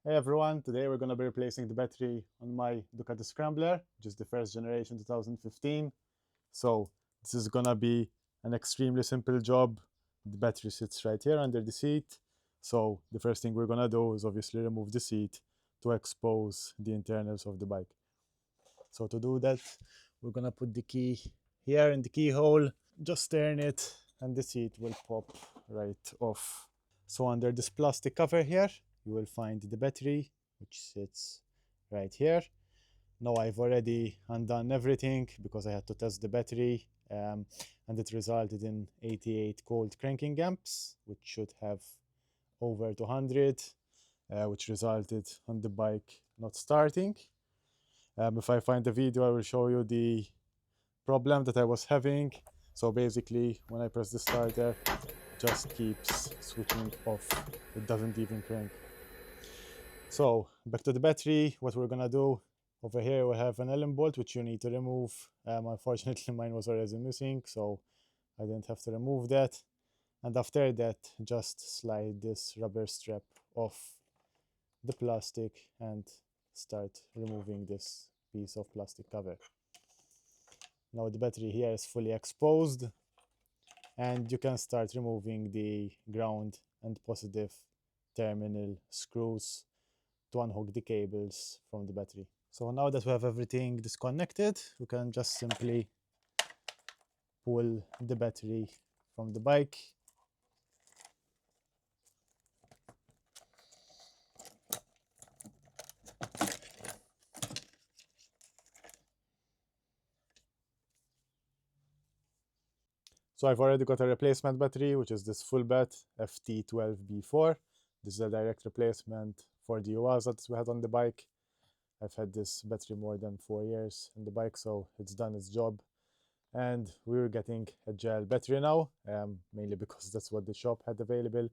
Hey everyone, today we're going to be replacing the battery on my Ducati Scrambler, which is the first generation 2015. So this is going to be an extremely simple job. The battery sits right here under the seat. So the first thing we're going to do is obviously remove the seat to expose the internals of the bike. So to do that, we're going to put the key here in the keyhole, just turn it and the seat will pop right off. So under this plastic cover here, you will find the battery, which sits right here. Now I've already undone everything because I had to test the battery, and it resulted in 88 cold cranking amps, which should have over 200, which resulted on the bike not starting. If I find the video, I will show you the problem that I was having. So basically, when I press the starter, just keeps switching off. It doesn't even crank. So back to the battery, what we're gonna do over here, we have an Allen bolt which you need to remove. Unfortunately, mine was already missing, so I didn't have to remove that. And after that, just slide this rubber strap off the plastic and start removing this piece of plastic cover. Now the battery here is fully exposed, and you can start removing the ground and positive terminal screws to unhook the cables from the battery. So now that we have everything disconnected, we can just simply pull the battery from the bike. So I've already got a replacement battery, which is this full bat FT12B4. This is a direct replacement for the UAs that we had on the bike. I've had this battery more than 4 years in the bike, so it's done its job. And we were getting a gel battery now, mainly because that's what the shop had available.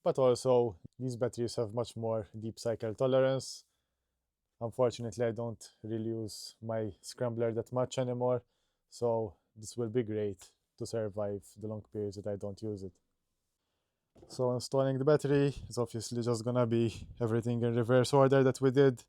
But also, these batteries have much more deep cycle tolerance. Unfortunately, I don't really use my Scrambler that much anymore, so this will be great to survive the long periods that I don't use it. So installing the battery is obviously just gonna be everything in reverse order that we did.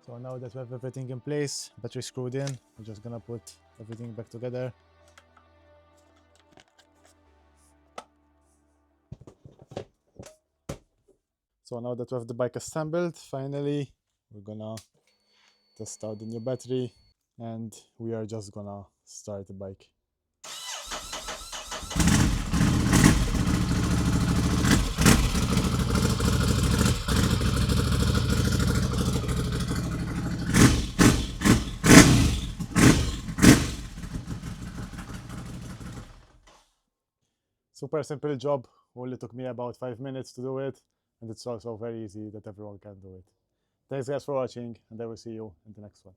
So now that we have everything in place, battery screwed in, we're just gonna put everything back together. So now that we have the bike assembled, finally, we're gonna test out the new battery, and we are just gonna start the bike. Super simple job, only took me about 5 minutes to do it, and it's also very easy that everyone can do it. Thanks guys for watching, and I will see you in the next one.